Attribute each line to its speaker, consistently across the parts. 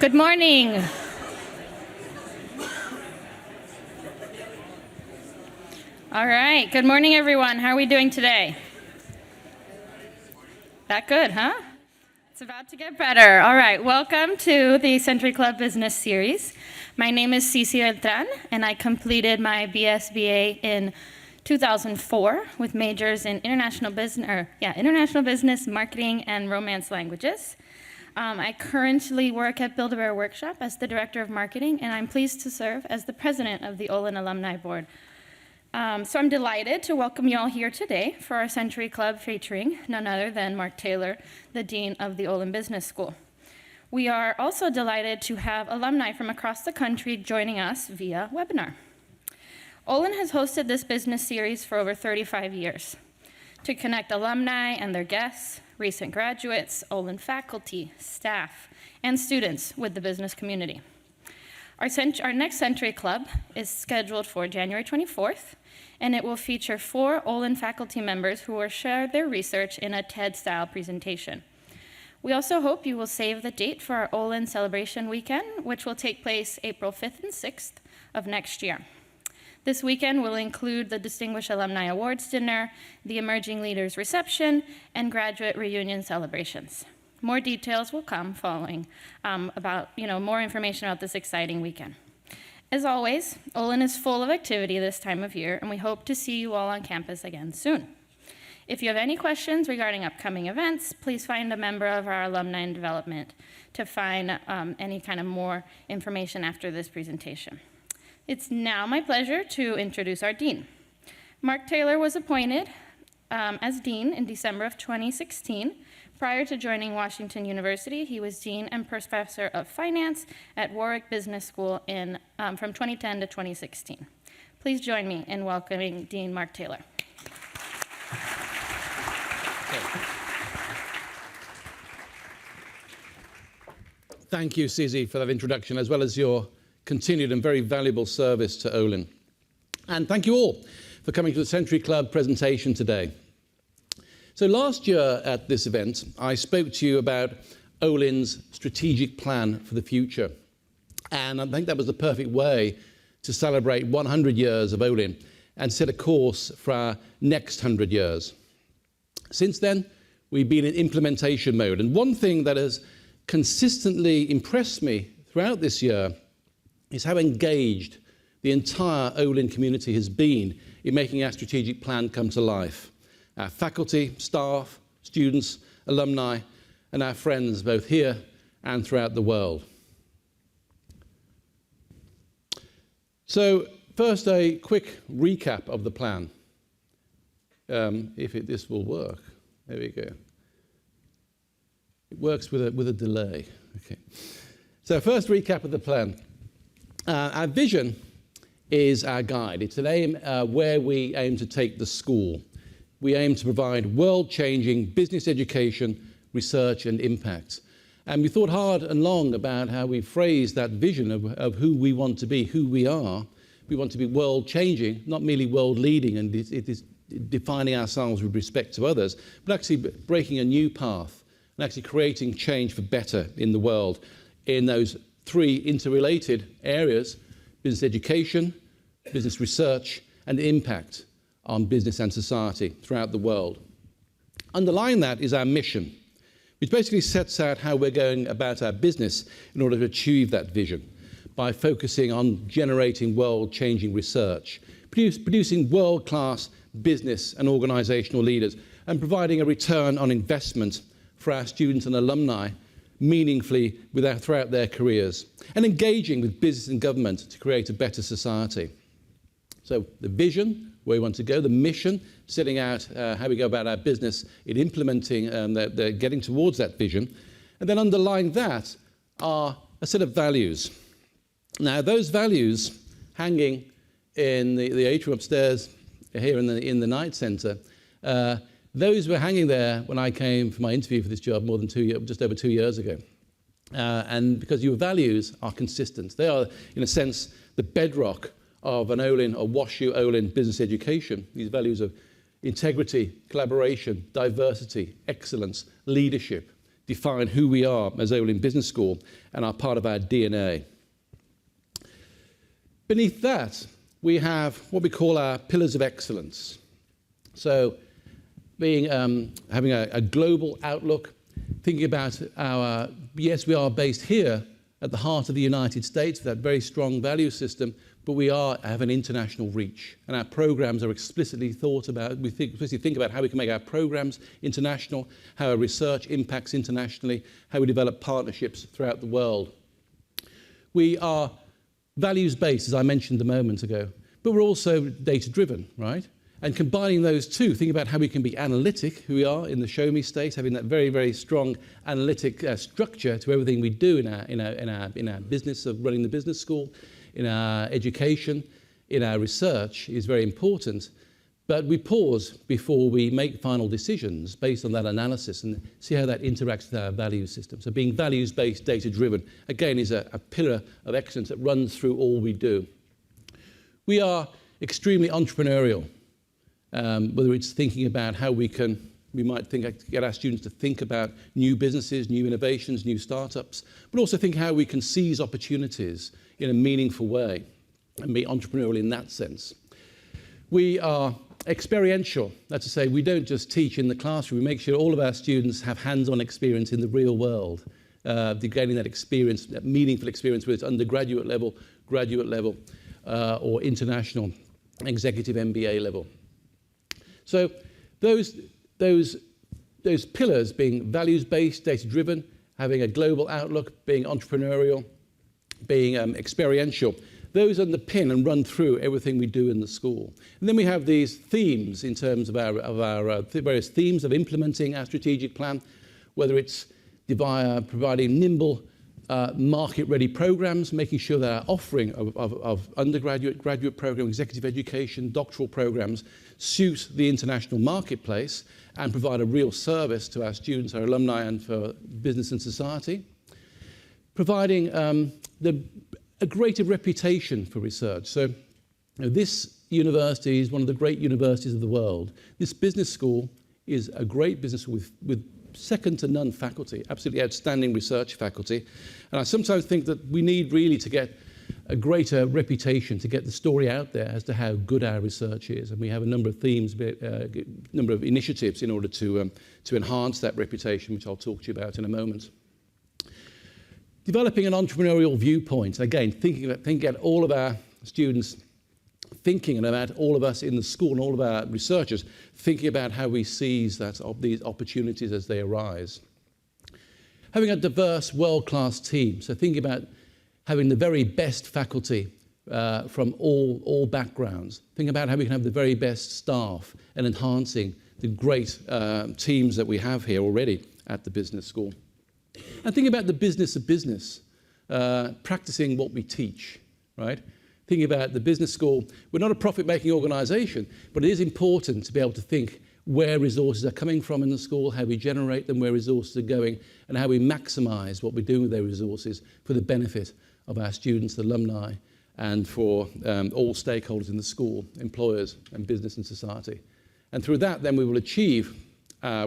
Speaker 1: Good morning. All right, good morning, everyone. How are we doing today? That good, huh? It's about to get better. All right, welcome to the Century Club Business Series. My name is Cici Beltran, and I completed my BSBA in 2004 with majors in international business, marketing, and romance languages. I currently work at Build-A-Bear Workshop as the Director of Marketing, and I'm pleased to serve as the President of the Olin Alumni Board. So I'm delighted to welcome you all here today for our Century Club featuring none other than Mark Taylor, the Dean of the Olin Business School. We are also delighted to have alumni from across the country joining us via webinar. Olin has hosted this business series for over 35 years to connect alumni and their guests, recent graduates, Olin faculty, staff, and students with the business community. Our next Century Club is scheduled for January 24th, and it will feature 4 Olin faculty members who will share their research in a TED-style presentation. We also hope you will save the date for our Olin Celebration Weekend, which will take place April 5th and 6th of next year. This weekend will include the Distinguished Alumni Awards Dinner, the Emerging Leaders Reception, and graduate reunion celebrations. More details will come following more information about this exciting weekend. As always, Olin is full of activity this time of year, and we hope to see you all on campus again soon. If you have any questions regarding upcoming events, please find a member of our alumni and development to find any kind of more information after this presentation. It's now my pleasure to introduce our Dean. Mark Taylor was appointed as Dean in December of 2016. Prior to joining Washington University, he was Dean and Professor of Finance at Warwick Business School from 2010 to 2016. Please join me in welcoming Dean Mark Taylor.
Speaker 2: Thank you, Cici, for that introduction, as well as your continued and very valuable service to Olin. And thank you all for coming to the Century Club presentation today. So last year at this event, I spoke to you about Olin's strategic plan for the future. And I think that was the perfect way to celebrate 100 years of Olin and set a course for our next 100 years. Since then, we've been in implementation mode. And one thing that has consistently impressed me throughout this year is how engaged the entire Olin community has been in making our strategic plan come to life. Our faculty, staff, students, alumni, and our friends both here and throughout the world. So first, a quick recap of the plan. This will work. There we go. It works with a delay. Okay. So first recap of the plan. Our vision is our guide. It's an aim where we aim to take the school. We aim to provide world-changing business education, research, and impact. And we thought hard and long about how we phrase that vision of who we want to be, who we are. We want to be world-changing, not merely world-leading, and it is defining ourselves with respect to others, but actually breaking a new path and actually creating change for better in the world in those 3 interrelated areas: business education, business research, and impact on business and society throughout the world. Underlying that is our mission, which basically sets out how we're going about our business in order to achieve that vision by focusing on generating world-changing research, producing world-class business and organizational leaders, and providing a return on investment for our students and alumni meaningfully throughout their careers, and engaging with business and government to create a better society. So the vision, where we want to go, the mission, setting out how we go about our business in implementing getting towards that vision, and then underlying that are a set of values. Now those values hanging in the atrium upstairs here in the Night Centre, those were hanging there when I came for my interview for this job just over 2 years ago. And because your values are consistent. They are, in a sense, the bedrock of an Olin or WashU Olin business education. These values of integrity, collaboration, diversity, excellence, leadership, define who we are as Olin Business School and are part of our DNA. Beneath that, we have what we call our pillars of excellence. So having a global outlook, thinking about yes, we are based here at the heart of the United States with that very strong value system, but we have an international reach, and our programs are explicitly thought about. We explicitly think about how we can make our programs international, how our research impacts internationally, how we develop partnerships throughout the world. We are values-based, as I mentioned a moment ago, but we're also data-driven, right? And combining those two, think about how we can be analytic, who we are in the show me state, having that very, very strong analytic structure to everything we do in our business of running the business school, in our education, in our research is very important. But we pause before we make final decisions based on that analysis and see how that interacts with our value system. So being values-based, data-driven, again, is a pillar of excellence that runs through all we do. We are extremely entrepreneurial. Whether it's thinking about how we might get our students to think about new businesses, new innovations, new startups, but also think how we can seize opportunities in a meaningful way and be entrepreneurial in that sense. We are experiential. That's to say, we don't just teach in the classroom. We make sure all of our students have hands-on experience in the real world. They're gaining that experience, that meaningful experience, whether it's undergraduate level, graduate level, or international executive MBA level. So those pillars being values-based, data-driven, having a global outlook, being entrepreneurial, being experiential, those underpin and run through everything we do in the school. And then we have these themes in terms of our various themes of implementing our strategic plan, whether it's providing nimble, market-ready programs, making sure that our offering of undergraduate, graduate program, executive education, doctoral programs suit the international marketplace and provide a real service to our students, our alumni, and for business and society. Providing a greater reputation for research. So this university is one of the great universities of the world. This business school is a great business school with second to none faculty, absolutely outstanding research faculty. And I sometimes think that we need really to get a greater reputation, to get the story out there as to how good our research is. And we have a number of themes, number of initiatives in order to enhance that reputation, which I'll talk to you about in a moment. Developing an entrepreneurial viewpoint. Again, thinking about all of our students, thinking about all of us in the school and all of our researchers, thinking about how we seize these opportunities as they arise. Having a diverse, world-class team. So thinking about having the very best faculty from all backgrounds. Thinking about how we can have the very best staff and enhancing the great teams that we have here already at the business school. And thinking about the business of business, practicing what we teach, right? Thinking about the business school, we're not a profit-making organisation, but it is important to be able to think where resources are coming from in the school, how we generate them, where resources are going, and how we maximise what we're doing with those resources for the benefit of our students, alumni, and for all stakeholders in the school, employers, and business and society. And through that, then we will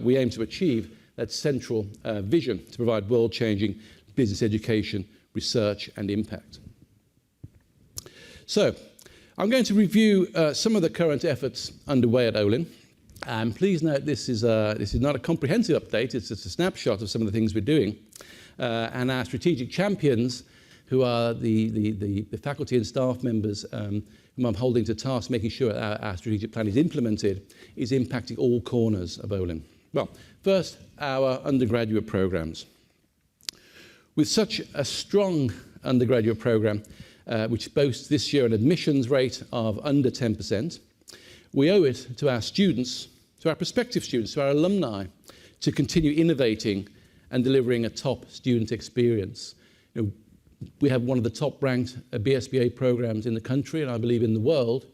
Speaker 2: we aim to achieve that central vision to provide world-changing business education, research, and impact. So, I'm going to review some of the current efforts underway at Olin. And please note this is not a comprehensive update, it's just a snapshot of some of the things we're doing. And our strategic champions, who are the faculty and staff members whom I'm holding to task, making sure our strategic plan is implemented, is impacting all corners of Olin. Well, first, our undergraduate programs. With such a strong undergraduate program, which boasts this year an admissions rate of under 10%, we owe it to our students, to our prospective students, to our alumni, to continue innovating and delivering a top student experience. You know, we have one of the top-ranked BSBA programs in the country, and I believe in the world,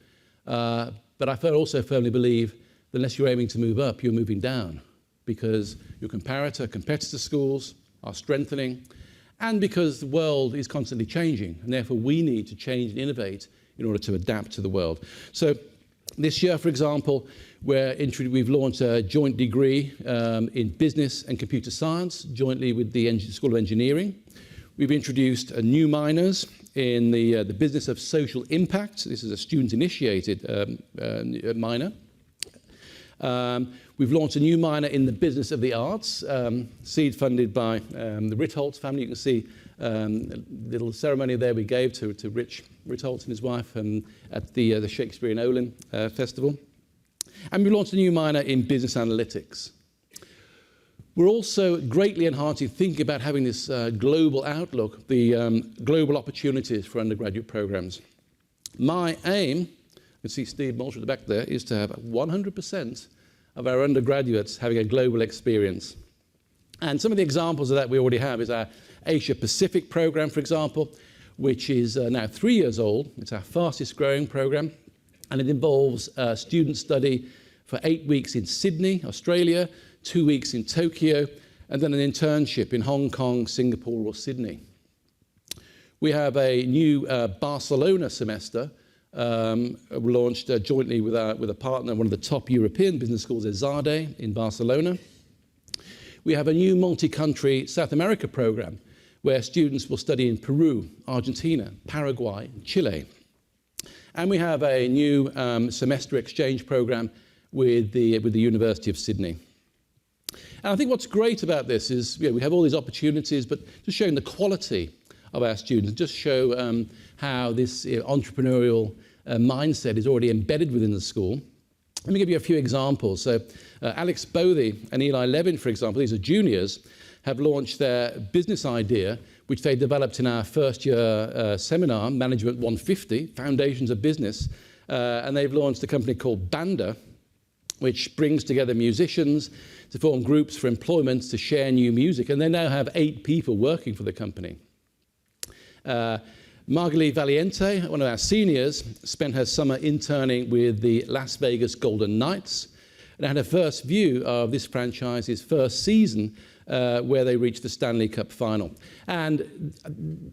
Speaker 2: but I also firmly believe that unless you're aiming to move up, you're moving down, because your competitor schools are strengthening, and because the world is constantly changing, and therefore we need to change and innovate in order to adapt to the world. So This year, for example, we've launched a joint degree in business and computer science, jointly with the School of Engineering. We've introduced new minors in the business of social impact. This is a student-initiated minor. We've launched a new minor in the business of the arts, seed funded by the Ritholtz family. You can see a little ceremony there we gave to Rich Ritholtz and his wife at the Shakespeare in Olin Festival. And we launched a new minor in business analytics. We're also greatly enhancing thinking about having this global outlook, the global opportunities for undergraduate programs. My aim, you can see Steve Malter at the back there, is to have 100% of our undergraduates having a global experience. And some of the examples of that we already have is our Asia Pacific program, for example, which is now 3 years old. It's our fastest growing program, and it involves student study for 8 weeks in Sydney, Australia, 2 weeks in Tokyo, and then an internship in Hong Kong, Singapore, or Sydney. We have a new Barcelona semester launched jointly with a partner, one of the top European business schools, ESADE, in Barcelona. We have a new multi-country South America program where students will study in Peru, Argentina, Paraguay, and Chile. And we have a new semester exchange program with the University of Sydney. And I think what's great about this is we have all these opportunities, but just showing the quality of our students, just show how this entrepreneurial mindset is already embedded within the school. Let me give you a few examples. So Alex Bothy and Eli Levin, for example, these are juniors, have launched their business idea, which they developed in our first year seminar, Management 150, Foundations of Business. And they've launched a company called Banda, which brings together musicians to form groups for employment to share new music. And they now have 8 people working for the company. Marguerite Valiente, one of our seniors, spent her summer interning with the Las Vegas Golden Knights and had her first view of this franchise's first season where they reached the Stanley Cup final. And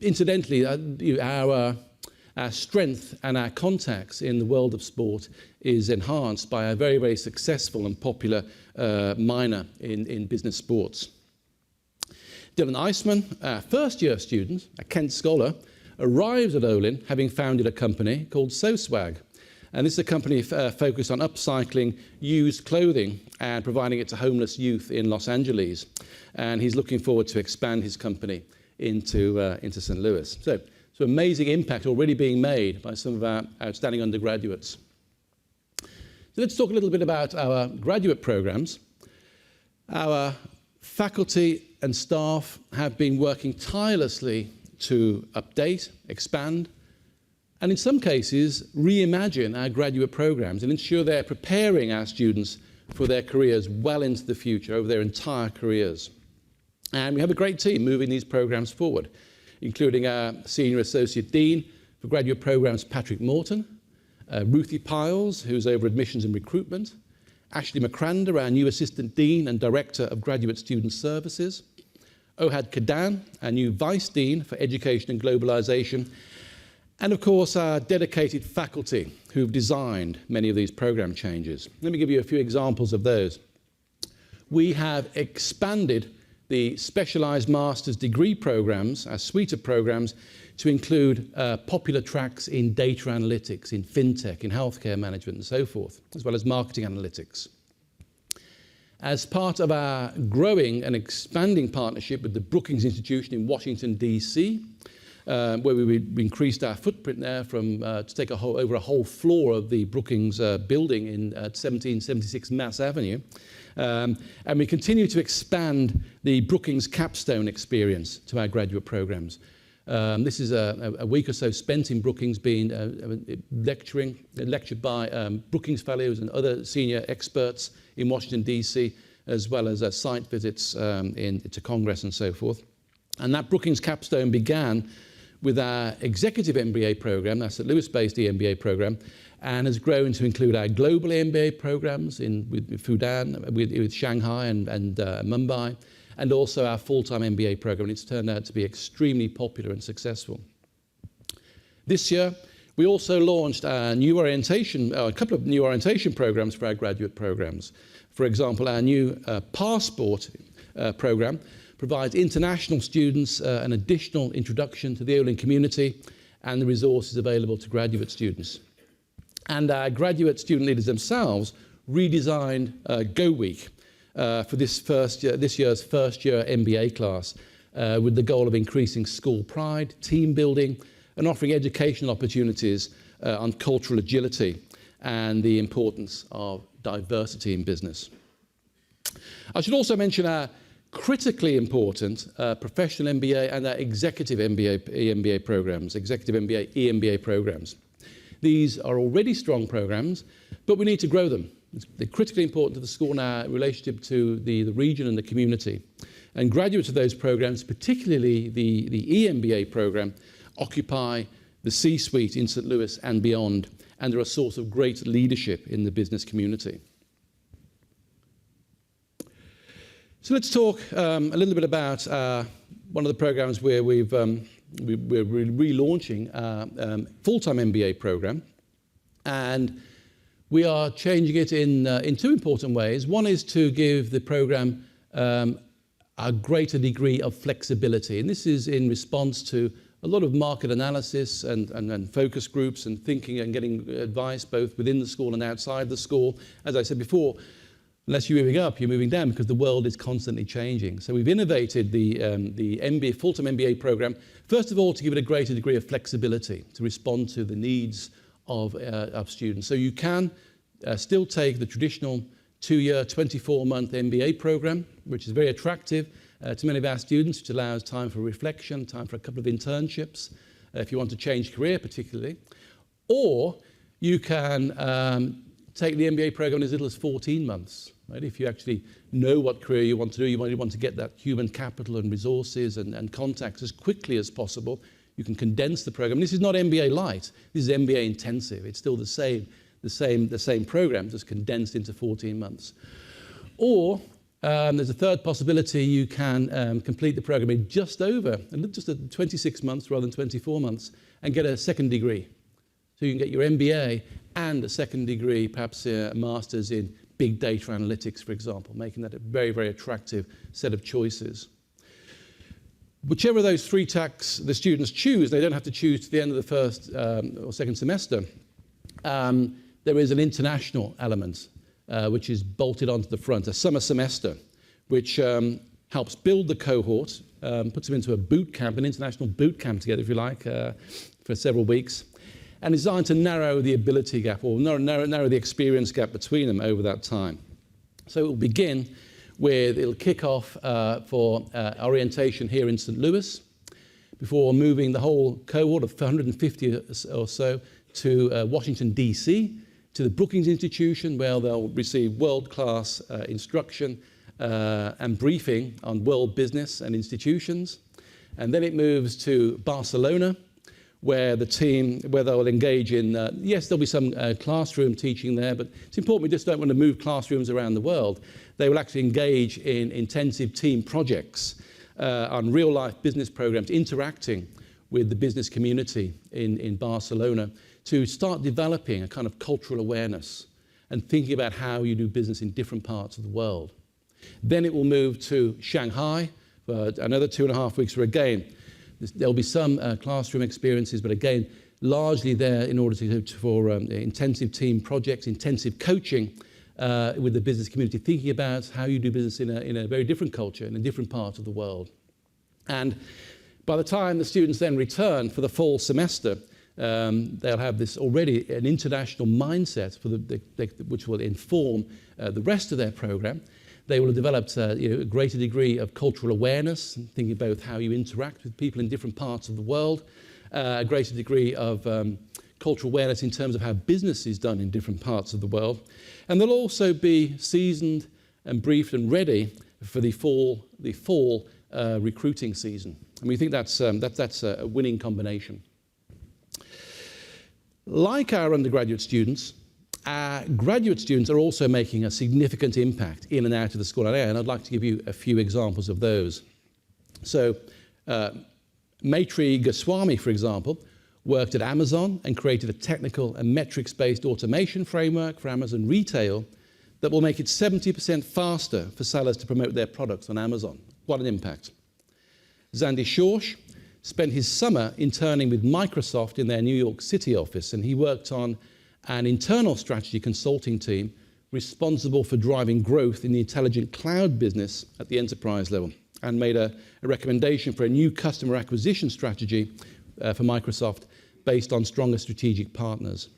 Speaker 2: incidentally, our strength and our contacts in the world of sport is enhanced by a very, very successful and popular minor in business sports. Dylan Eisman, our first-year student, a Kent scholar, arrives at Olin having founded a company called SoSwag. And this is a company focused on upcycling used clothing and providing it to homeless youth in Los Angeles. And he's looking forward to expand his company into St. Louis. So amazing impact already being made by some of our outstanding undergraduates. So let's talk a little bit about our graduate programs. Our faculty and staff have been working tirelessly to update, expand, and in some cases, reimagine our graduate programs and ensure they're preparing our students for their careers well into the future, over their entire careers. And we have a great team moving these programs forward, including our Senior Associate Dean for Graduate Programs, Patrick Morton, Ruthie Piles, who's over Admissions and Recruitment, Ashley McCrander, our new Assistant Dean and Director of Graduate Student Services, Ohad Kadan, our new Vice Dean for Education and Globalization, and of course our dedicated faculty who've designed many of these program changes. Let me give you a few examples of those. We have expanded the specialized master's degree programs, our suite of programs, to include popular tracks in data analytics, in fintech, in healthcare management, and so forth, as well as marketing analytics. As part of our growing and expanding partnership with the Brookings Institution in Washington, D.C., where we increased our footprint there to take over a whole floor of the Brookings building at 1776 Mass Avenue. And we continue to expand the Brookings Capstone experience to our graduate programs. This is a week or so spent in Brookings being lectured by Brookings Fellows and other senior experts in Washington, D.C., as well as site visits to Congress and so forth. And that Brookings Capstone began with our executive MBA program, our St. Louis-based EMBA program, and has grown to include our global MBA programs with Fudan, with Shanghai and Mumbai, and also our full-time MBA program. And it's turned out to be extremely popular and successful. This year, We also launched a couple of new orientation programs for our graduate programs. For example, our new Passport program provides international students an additional introduction to the Eoling community and the resources available to graduate students. And our graduate student leaders themselves redesigned Go Week for this year's first year MBA class with the goal of increasing school pride, team building, and offering educational opportunities on cultural agility and the importance of diversity in business. I should also mention our critically important professional MBA and our executive MBA, EMBA programs, executive MBA, EMBA programs. These are already strong programs, but we need to grow them. They're critically important to the school and our relationship to the region and the community. And graduates of those programs, particularly the EMBA program, occupy the C-suite in St. Louis and beyond, and they're a source of great leadership in the business community. So let's talk a little bit about one of the programs where we're relaunching our full-time MBA program, and we are changing it in two important ways. One is to give the program a greater degree of flexibility, and this is in response to a lot of market analysis and focus groups and thinking and getting advice both within the school and outside the school. As I said before, unless you're moving up, you're moving down because the world is constantly changing. So we've innovated the MBA, full-time MBA program, first of all, to give it a greater degree of flexibility to respond to the needs of students. So you can still take the traditional 2-year, 24-month MBA program, which is very attractive to many of our students, which allows time for reflection, time for a couple of internships, if you want to change career particularly. Or you can take the MBA program as little as 14 months. Right? If you actually know what career you want to do, you want to get that human capital and resources and contacts as quickly as possible, you can condense the program. This is not MBA light, this is MBA intensive. It's still the same program, just condensed into 14 months. Or there's a third possibility. You can complete the program in just 26 months rather than 24 months and get a second degree. So you can get your MBA and a second degree, perhaps a master's in big data analytics, for example, making that a very, very attractive set of choices. Whichever of those three tracks the students choose, they don't have to choose to the end of the first or second semester. There is an international element which is bolted onto the front, a summer semester, which helps build the cohort, puts them into a boot camp, an international boot camp together, if you like, for several weeks, and is designed to narrow the ability gap or narrow the experience gap between them over that time. So it will begin with, it'll kick off for orientation here in St. Louis, before moving the whole cohort of 150 or so to Washington, D.C., to the Brookings Institution, where they'll receive world-class instruction and briefing on world business and institutions. And then it moves to Barcelona, where they'll engage in, yes, there'll be some classroom teaching there, but it's important we just don't want to move classrooms around the world. They will actually engage in intensive team projects on real-life business programs, interacting with the business community in Barcelona to start developing a kind of cultural awareness and thinking about how you do business in different parts of the world. Then it will move to Shanghai for another 2.5 weeks, where again, there'll be some classroom experiences, but again, largely there in order for intensive team projects, intensive coaching with the business community, thinking about how you do business in a very different culture, in a different part of the world. And by the time the students then return for the fall semester, they'll have this already an international mindset which will inform the rest of their program. They will have developed a greater degree of cultural awareness, thinking about how you interact with people in different parts of the world, a greater degree of cultural awareness in terms of how business is done in different parts of the world. And they'll also be seasoned and briefed and ready for the fall recruiting season. And we think that's a winning combination. Like our undergraduate students, our graduate students are also making a significant impact in and out of the school area, and I'd like to give you a few examples of those. So, Maitri Goswami, for example, worked at Amazon and created a technical and metrics-based automation framework for Amazon retail that will make it 70% faster for sellers to promote their products on Amazon. What an impact. Zandy Schorsch spent his summer interning with Microsoft in their New York City office, and he worked on an internal strategy consulting team responsible for driving growth in the intelligent cloud business at the enterprise level, and made a recommendation for a new customer acquisition strategy for Microsoft based on stronger strategic partners.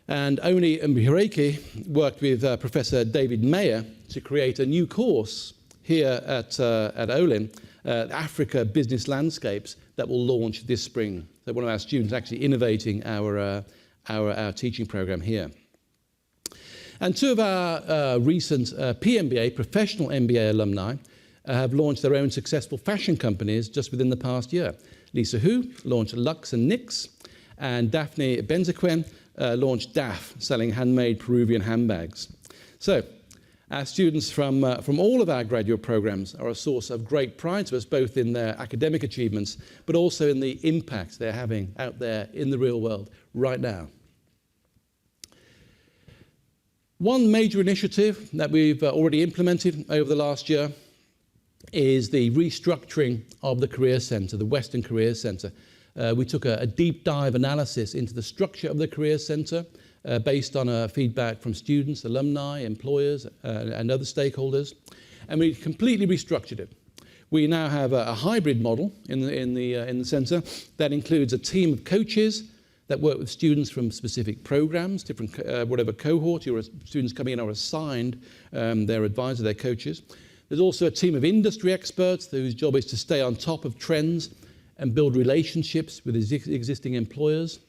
Speaker 2: And Oni Mbireke worked with Professor David Mayer to create a new course here at Olin, Africa Business Landscapes, that will launch this spring. So one of our students actually innovating our teaching program here. And two of our recent PMBA, professional MBA alumni, have launched their own successful fashion companies just within the past year. Lisa Hu launched Lux and Nix, and Daphne Benzaquin launched DAF, selling handmade Peruvian handbags. So our students from all of our graduate programs are a source of great pride to us, both in their academic achievements, but also in the impact they're having out there in the real world right now. One major initiative that we've already implemented over the last year is the restructuring of the Career Centre, the Western Career Centre. We took a deep dive analysis into the structure of the Career Centre based on feedback from students, alumni, employers, and other stakeholders, and we completely restructured it. We now have a hybrid model in the centre that includes a team of coaches that work with students from specific programs, different whatever cohort your students coming in are assigned their advisor, their coaches. There's also a team of industry experts whose job is to stay on top of trends and build relationships with existing employers.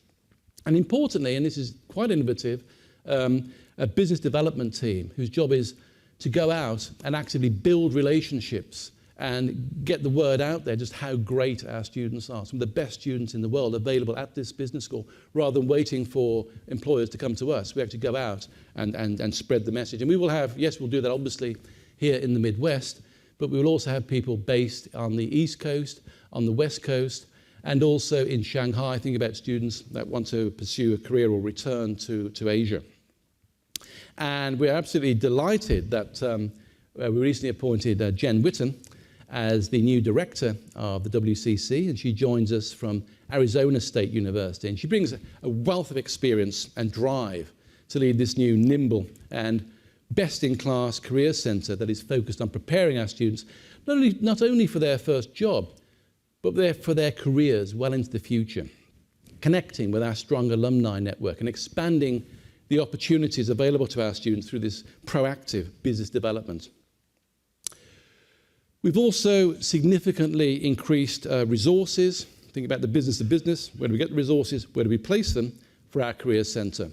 Speaker 2: And importantly, and this is quite innovative, a business development team whose job is to go out and actively build relationships and get the word out there just how great our students are, some of the best students in the world available at this business school, rather than waiting for employers to come to us. We actually go out and spread the message. And we will have, yes, we'll do that obviously here in the Midwest, but we will also have people based on the East Coast, on the West Coast, and also in Shanghai, thinking about students that want to pursue a career or return to Asia. And we're absolutely delighted that we recently appointed Jen Whitten as the new director of the WCC, and she joins us from Arizona State University. And she brings a wealth of experience and drive to lead this new nimble and best-in-class career centre that is focused on preparing our students not only for their first job, but for their careers well into the future, connecting with our strong alumni network and expanding the opportunities available to our students through this proactive business development. We've also significantly increased resources. Think about the business of business. Where do we get the resources? Where do we place them for our career centre?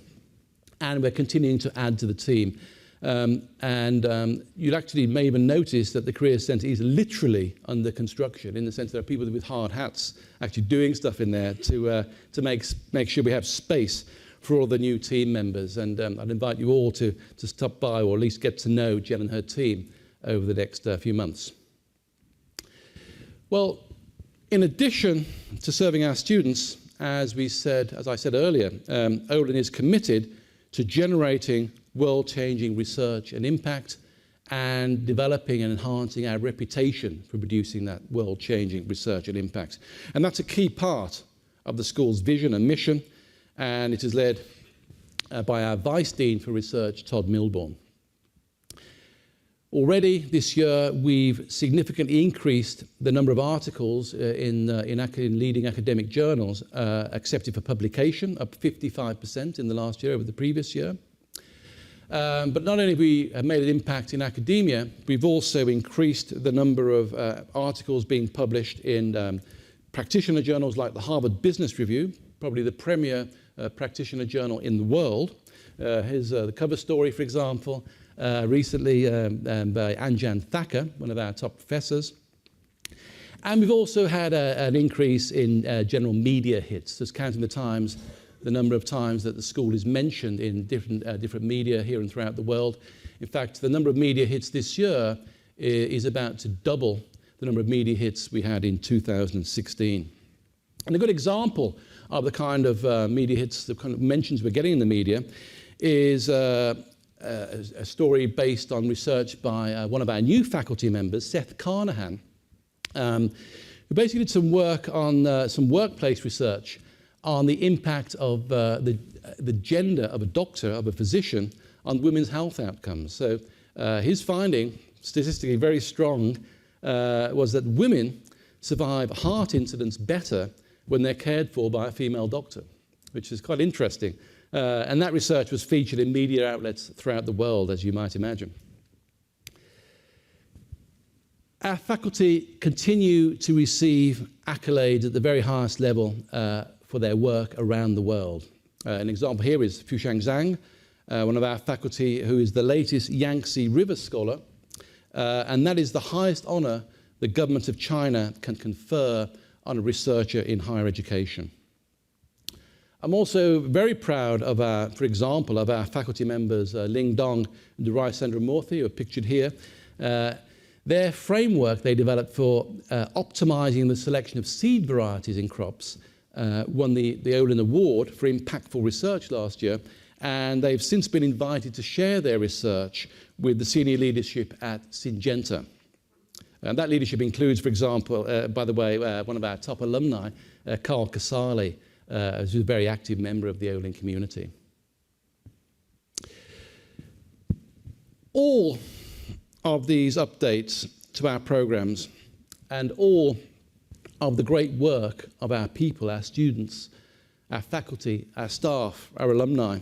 Speaker 2: And we're continuing to add to the team. You'll actually may even notice that the Career Centre is literally under construction, in the sense there are people with hard hats actually doing stuff in there to make sure we have space for all the new team members. And I'd invite you all to stop by, or at least get to know Jen and her team over the next few months. Well, in addition to serving our students, as I said earlier, Olin is committed to generating world-changing research and impact, and developing and enhancing our reputation for producing that world-changing research and impact. And that's a key part of the school's vision and mission, and it is led by our Vice Dean for Research, Todd Milbourne. Already this year, we've significantly increased the number of articles in leading academic journals accepted for publication, up 55% in the last year over the previous year. But not only have we made an impact in academia, we've also increased the number of articles being published in practitioner journals like the Harvard Business Review, probably the premier practitioner journal in the world. Here's the cover story, for example, recently by Anjan Thacker, one of our top professors. And we've also had an increase in general media hits, just counting the number of times that the school is mentioned in different media here and throughout the world. In fact, the number of media hits this year is about to double the number of media hits we had in 2016. And a good example of the kind of media hits, the kind of mentions we're getting in the media, is a story based on research by one of our new faculty members, Seth Carnahan, who basically did some work on some workplace research on the impact of the gender of a doctor, of a physician, on women's health outcomes. So his finding, statistically very strong, was that women survive heart incidents better when they're cared for by a female doctor, which is quite interesting. And that research was featured in media outlets throughout the world, as you might imagine. Our faculty continue to receive accolades at the very highest level for their work around the world. An example here is Fushang Zhang, one of our faculty who is the latest Yangtze River Scholar, and that is the highest honor the government of China can confer on a researcher in higher education. I'm also very proud of for example, of our faculty members, Ling Dong and Durai Sandramurthy, who are pictured here. Their framework they developed for optimizing the selection of seed varieties in crops won the Olin Award for impactful research last year, and they've since been invited to share their research with the senior leadership at Syngenta. And that leadership includes, for example, by the way, one of our top alumni, Carl Casali, who's a very active member of the Olin community. All of these updates to our programs and all of the great work of our people, our students, our faculty, our staff, our alumni,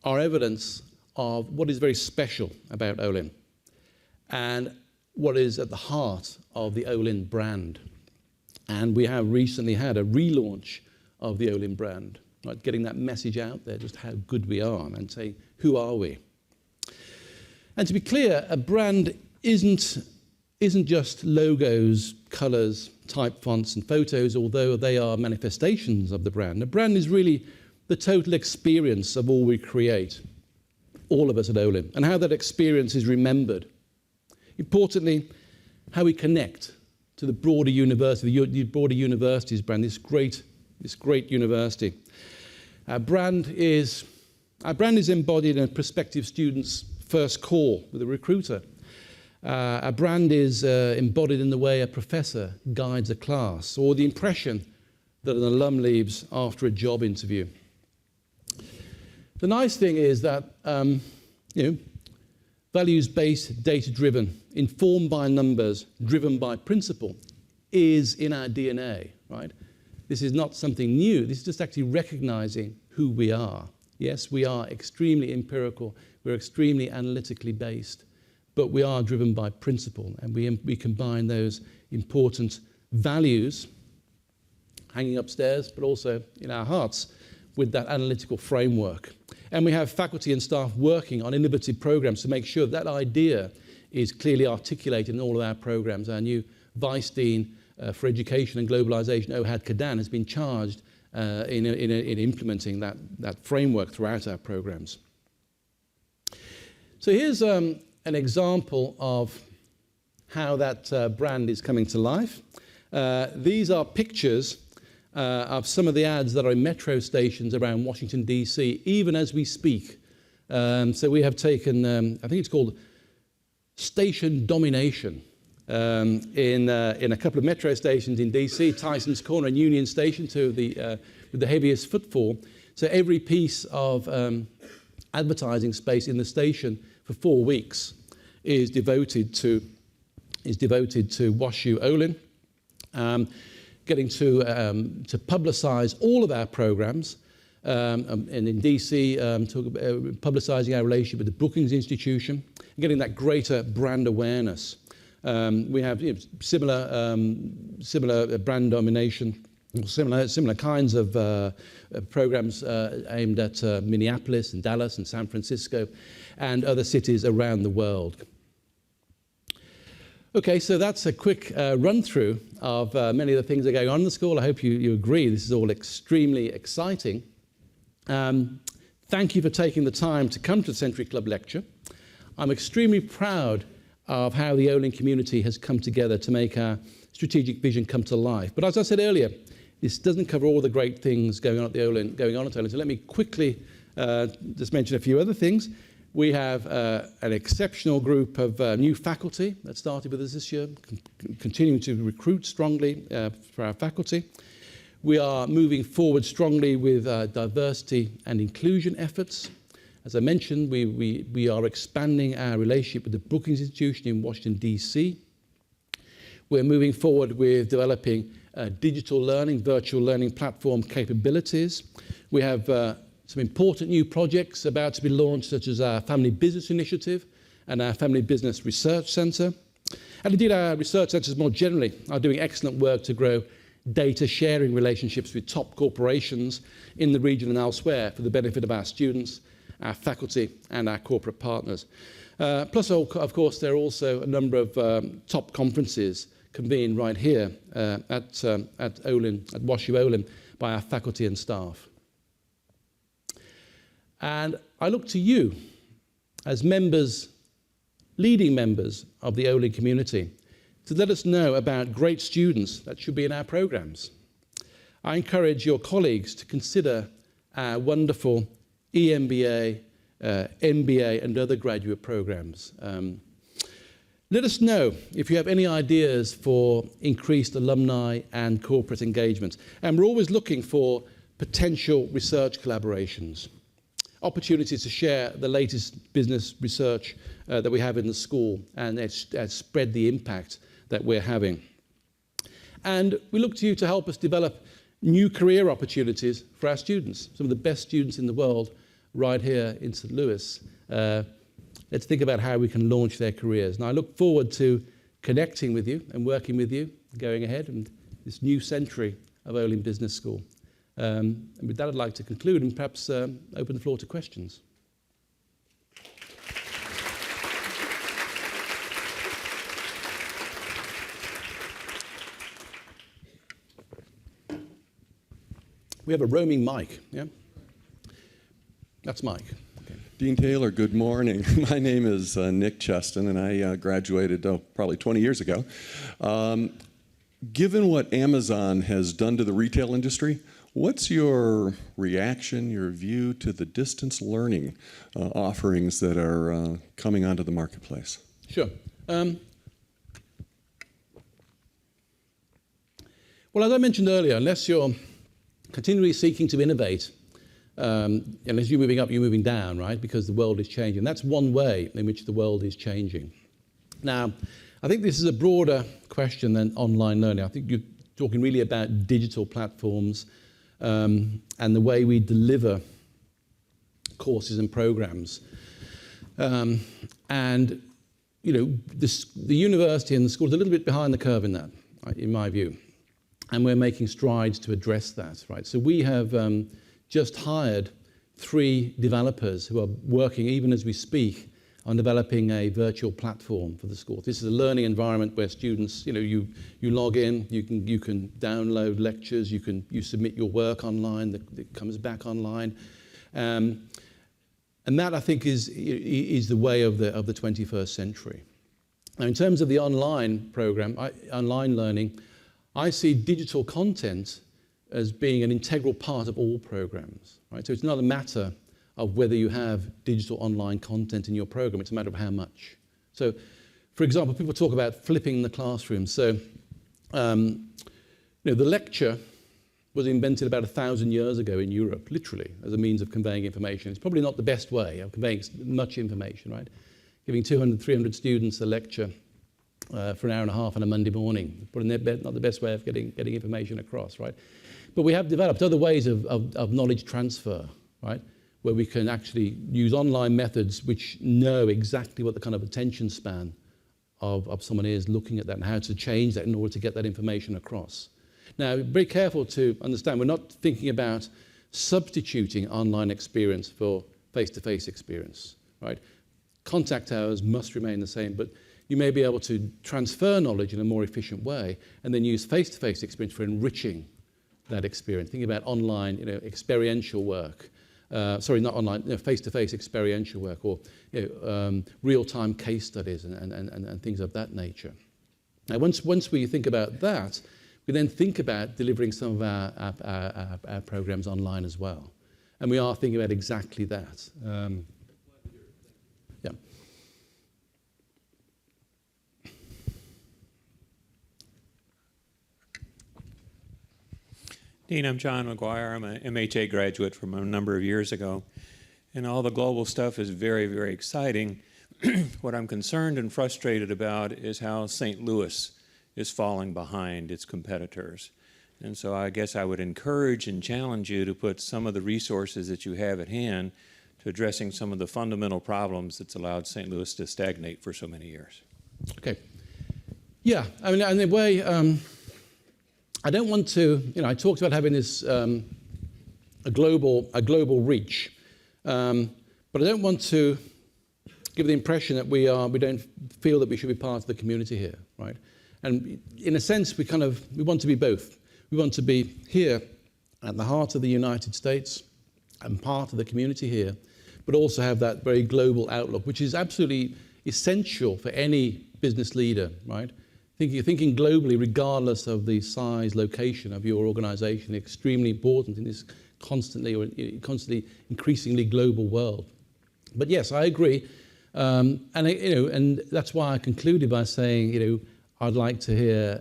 Speaker 2: are evidence of what is very special about Olin and what is at the heart of the Olin brand. And we have recently had a relaunch of the Olin brand, right? Getting that message out there, just how good we are, and saying, who are we? And to be clear, a brand isn't just logos, colors, type fonts, and photos, although they are manifestations of the brand. A brand is really the total experience of all we create, all of us at Olin, and how that experience is remembered. Importantly, how we connect to the broader university, the broader university's brand, this great university. Our brand is embodied in a prospective student's first call with a recruiter. Our brand is embodied in the way a professor guides a class, or the impression that an alum leaves after a job interview. The nice thing is that, values-based, data-driven, informed by numbers, driven by principle, is in our DNA, right? This is not something new. This is just actually recognizing who we are. Yes, we are extremely empirical. We're extremely analytically based, but we are driven by principle, and we combine those important values hanging upstairs, but also in our hearts, with that analytical framework. And we have faculty and staff working on innovative programs to make sure that idea is clearly articulated in all of our programs. Our new Vice Dean for Education and Globalization, Ohad Kadan, has been charged in implementing that framework throughout our programs. So here's an example of how that brand is coming to life. These are pictures of some of the ads that are in metro stations around Washington, D.C., even as we speak. So we have taken, I think it's called Station Domination, in a couple of metro stations in D.C., Tyson's Corner and Union Station, with the heaviest footfall. So every piece of advertising space in the station for 4 weeks is devoted to WashU Olin. Getting to publicise all of our programmes, and in DC, publicising our relationship with the Brookings Institution, and getting that greater brand awareness. We have similar brand domination, similar kinds of programmes aimed at Minneapolis and Dallas and San Francisco and other cities around the world. Okay, so that's a quick run-through of many of the things that are going on in the school. I hope you agree this is all extremely exciting. Thank you for taking the time to come to the Century Club lecture. I'm extremely proud of how the Olin community has come together to make our strategic vision come to life. But as I said earlier, this doesn't cover all the great things going on at Olin. So let me quickly just mention a few other things. We have an exceptional group of new faculty that started with us this year, continuing to recruit strongly for our faculty. We are moving forward strongly with diversity and inclusion efforts. As I mentioned, we are expanding our relationship with the Brookings Institution in Washington, D.C. We're moving forward with developing digital learning, virtual learning platform capabilities. We have some important new projects about to be launched, such as our Family Business Initiative and our Family Business Research Centre. And indeed, our research centres more generally are doing excellent work to grow data sharing relationships with top corporations in the region and elsewhere for the benefit of our students, our faculty, and our corporate partners. Plus, of course, there are also a number of top conferences convened right here at Olin, at WashU Olin, by our faculty and staff. And I look to you as members, leading members of the Olin community, to let us know about great students that should be in our programs. I encourage your colleagues to consider our wonderful EMBA, MBA, and other graduate programs. Let us know if you have any ideas for increased alumni and corporate engagement. And we're always looking for potential research collaborations, opportunities to share the latest business research that we have in the school and spread the impact that we're having. And we look to you to help us develop new career opportunities for our students, some of the best students in the world right here in St. Louis. Let's think about how we can launch their careers. And I look forward to connecting with you and working with you going ahead in this new century of Olin Business School. And with that, I'd like to conclude and perhaps open the floor to questions. We have a roaming mic, yeah? That's Mike. Okay.
Speaker 3: Dean Taylor, good morning. My name is Nick Cheston, and I graduated probably 20 years ago. Given what Amazon has done to the retail industry, what's your reaction, your view to the distance learning offerings that are coming onto the marketplace?
Speaker 2: Sure. Well, as I mentioned earlier, unless you're continually seeking to innovate, unless you're moving up, you're moving down, right? Because the world is changing. That's one way in which the world is changing. Now, I think this is a broader question than online learning. I think you're talking really about digital platforms and the way we deliver courses and programs. And, you know, the university and the school is a little bit behind the curve in that, right, in my view. And we're making strides to address that, right? So we have just hired 3 developers who are working, even as we speak, on developing a virtual platform for the school. This is a learning environment where students, you know, you log in, you can download lectures, you submit your work online, that comes back online. And that, I think, is the way of the 21st century. Now, in terms of the online program, online learning, I see digital content as being an integral part of all programs, right? So it's not a matter of whether you have digital online content in your program, it's a matter of how much. So, for example, people talk about flipping the classroom. So, you know, the lecture was invented about 1,000 years ago in Europe, literally, as a means of conveying information. It's probably not the best way of conveying much information, right? Giving 200, 300 students a lecture for an hour and a half on a Monday morning. Probably not the best way of getting information across, right? But we have developed other ways of knowledge transfer, right? Where we can actually use online methods which know exactly what the kind of attention span of someone is looking at that and how to change that in order to get that information across. Now, be very careful to understand, we're not thinking about substituting online experience for face-to-face experience, right? Contact hours must remain the same, but you may be able to transfer knowledge in a more efficient way and then use face-to-face experience for enriching that experience. Thinking about online, you know, experiential work. Sorry, not online, you know, face-to-face experiential work, or real-time case studies and things of that nature. Now, once we think about that, we then think about delivering some of our programs online as well. And we are thinking about exactly that. Yeah.
Speaker 4: Dean, I'm John Mcguire. I'm an MHA graduate from a number of years ago. And all the global stuff is very, very exciting. What I'm concerned and frustrated about is how St. Louis is falling behind its competitors. And so I guess I would encourage and challenge you to put some of the resources that you have at hand to addressing some of the fundamental problems that's allowed St. Louis to stagnate for so many years.
Speaker 2: Okay. Yeah, I mean, in a way, I don't want to, I talked about having this, a global reach, but I don't want to give the impression that we don't feel that we should be part of the community here, right? And in a sense, we want to be both. We want to be here at the heart of the United States and part of the community here, but also have that very global outlook, which is absolutely essential for any business leader, right? Thinking globally, regardless of the size, location of your organization, extremely important in this constantly increasingly global world. But yes, I agree, and that's why I concluded by saying, I'd like to hear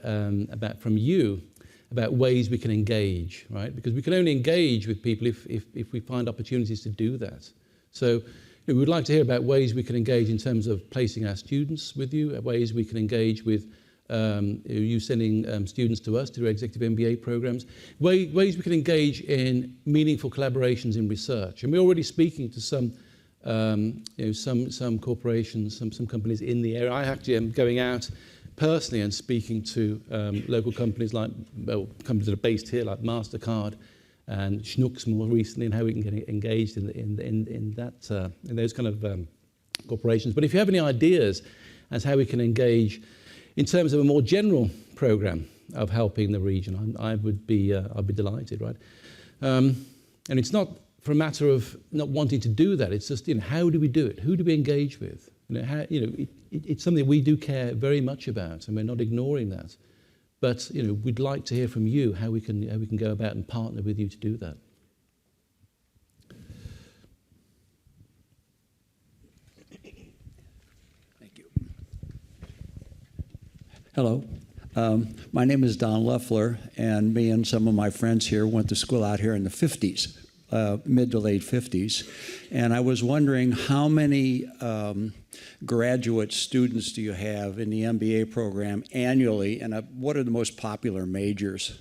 Speaker 2: from you about ways we can engage, right? Because we can only engage with people if we find opportunities to do that. So we would like to hear about ways we can engage in terms of placing our students with you, ways we can engage with you sending students to us through executive MBA programs, ways we can engage in meaningful collaborations in research. And we're already speaking to some corporations, some companies in the area. I actually am going out personally and speaking to local companies companies that are based here, like MasterCard and Schnucks more recently, and how we can get engaged in those kind of corporations. But if you have any ideas as how we can engage in terms of a more general program of helping the region, I'd be delighted, right? And it's not for a matter of not wanting to do that. It's just, how do we do it? Who do we engage with? It's something we do care very much about, and we're not ignoring that. But we'd like to hear from you how we can go about and partner with you to do that.
Speaker 5: Thank you. Hello. My name is Don Leffler, and me and some of my friends here went to school out here in the 50s, mid to late 50s. And I was wondering how many graduate students do you have in the MBA program annually, and what are the most popular majors?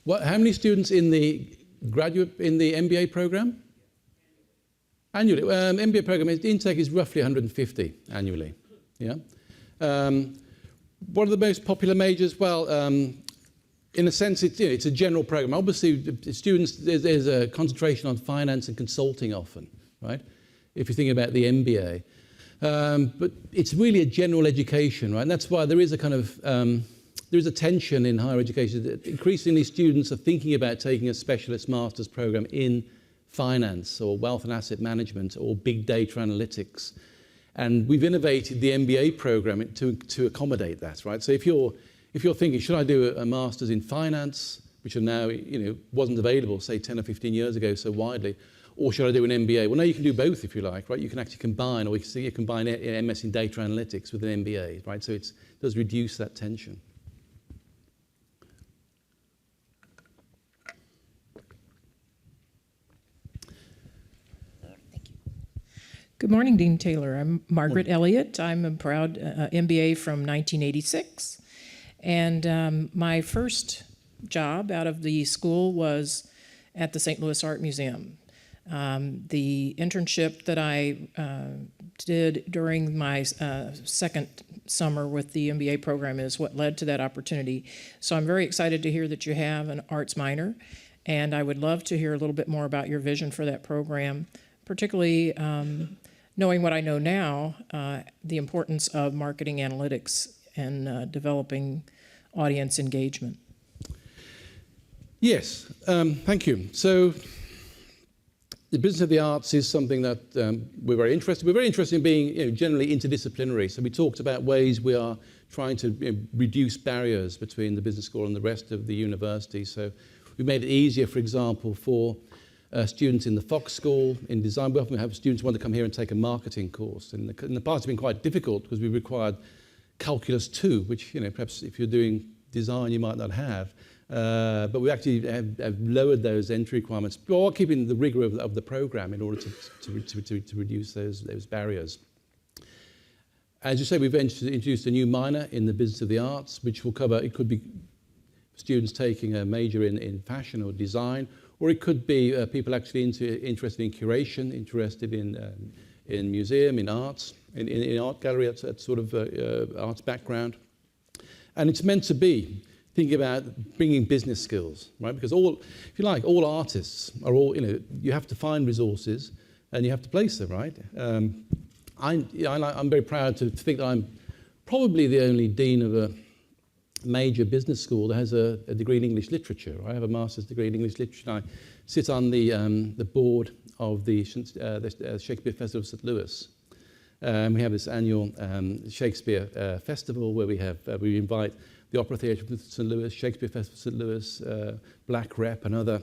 Speaker 2: How many students in the MBA program? Annually. MBA program, intake is roughly 150 annually. Yeah. What are the most popular majors? Well, in a sense, it's a general program. Obviously, students, there's a concentration on finance and consulting often, right? If you're thinking about the MBA. But it's really a general education, right? And that's why there is a kind of, there is a tension in higher education that increasingly students are thinking about taking a specialist master's program in finance or wealth and asset management or big data analytics. And we've innovated the MBA program to accommodate that, right? So if you're thinking, should I do a master's in finance, which are now, wasn't available, say 10 or 15 years ago so widely, or should I do an MBA? Well, now you can do both if you like, right? You can actually combine, or you combine MS in data analytics with an MBA, right? So it does reduce that tension.
Speaker 6: Good morning, Dean Taylor. I'm Margaret Elliott. I'm a proud MBA from 1986. And my first job out of the school was at the St. Louis Art Museum. The internship that I did during my second summer with the MBA program is what led to that opportunity. So I'm very excited to hear that you have an arts minor, and I would love to hear a little bit more about your vision for that program, particularly knowing what I know now, the importance of marketing analytics and developing audience engagement.
Speaker 2: Yes, thank you. So the business of the arts is something that we're very interested. We're very interested in being generally interdisciplinary. So we talked about ways we are trying to reduce barriers between the business school and the rest of the university. So we made it easier, for example, for students in the Fox School in design. We often have students who want to come here and take a marketing course. And in the past, it's been quite difficult because we required Calculus 2, which perhaps if you're doing design, you might not have. But we actually have lowered those entry requirements while keeping the rigor of the program in order to reduce those barriers. As you say, we've introduced a new minor in the business of the arts, which will cover, it could be students taking a major in fashion or design, or it could be people actually interested in curation, interested in museum, in arts, in art gallery, that sort of arts background. And it's meant to be thinking about bringing business skills, right? Because if you like, all artists are all, you have to find resources and you have to place them, right? I'm very proud to think that I'm probably the only dean of a major business school that has a degree in English literature. I have a master's degree in English literature, and I sit on the board of the Shakespeare Festival of St. Louis. We have this annual Shakespeare festival where we invite the Opera Theatre of St. Louis, Shakespeare Festival of St. Louis, Black Rep, and other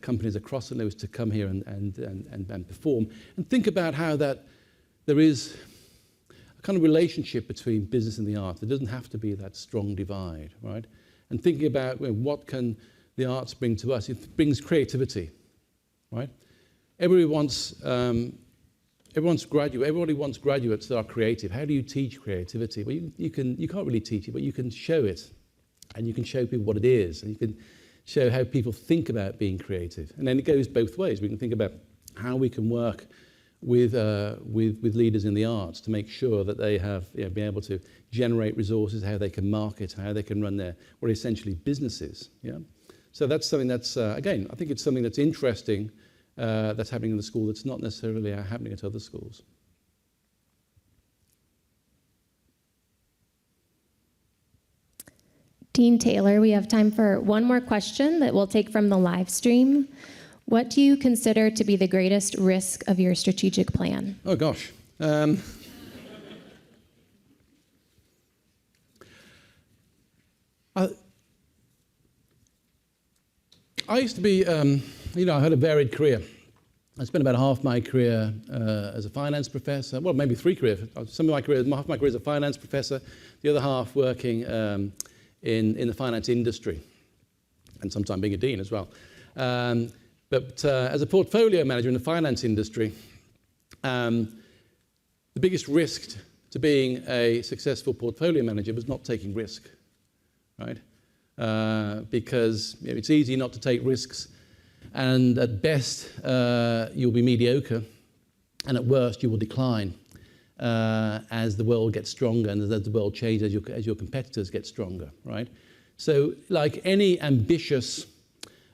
Speaker 2: companies across St. Louis to come here and perform. And think about how that there is a kind of relationship between business and the arts. There doesn't have to be that strong divide, right? And thinking about what can the arts bring to us. It brings creativity, right? Everybody wants graduates that are creative. How do you teach creativity? Well, you can't really teach it, but you can show it, and you can show people what it is, and you can show how people think about being creative. And then it goes both ways. We can think about how we can work with leaders in the arts to make sure that they have been able to generate resources, how they can market, how they can run their what are essentially businesses. Yeah. So that's something that's again, I think it's something that's interesting. That's happening in the school that's not necessarily happening at other schools.
Speaker 7: Dean Taylor, we have time for one more question that we'll take from the live stream. What do you consider to be the greatest risk of your strategic plan?
Speaker 2: Oh, gosh. I used to be, I had a varied career. I spent about half my career as a finance professor, well, maybe three careers. Half my career as a finance professor, the other half working in the finance industry, and sometimes being a dean as well. But as a portfolio manager in the finance industry, the biggest risk to being a successful portfolio manager was not taking risk, right? Because it's easy not to take risks, and at best you'll be mediocre, and at worst you will decline as the world gets stronger and as the world changes, as your competitors get stronger, right? So like any ambitious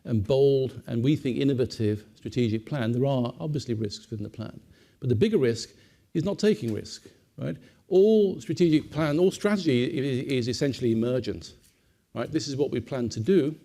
Speaker 2: and bold and we think innovative strategic plan, there are obviously risks within the plan. But the bigger risk is not taking risk, right? All strategic plan, all strategy is essentially emergent, right? This is what we plan to do.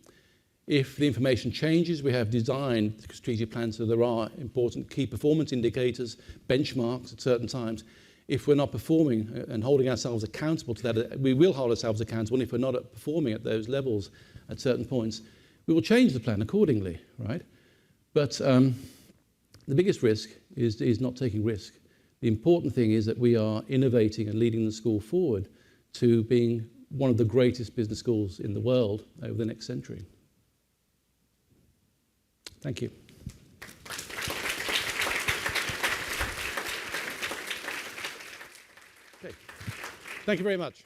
Speaker 2: If the information changes, we have designed the strategic plan so there are important key performance indicators, benchmarks at certain times. If we're not performing and holding ourselves accountable to that, we will hold ourselves accountable, and if we're not performing at those levels at certain points, we will change the plan accordingly, right? But the biggest risk is not taking risk. The important thing is that we are innovating and leading the school forward to being one of the greatest business schools in the world over the next century. Thank you. Okay. Thank you very much.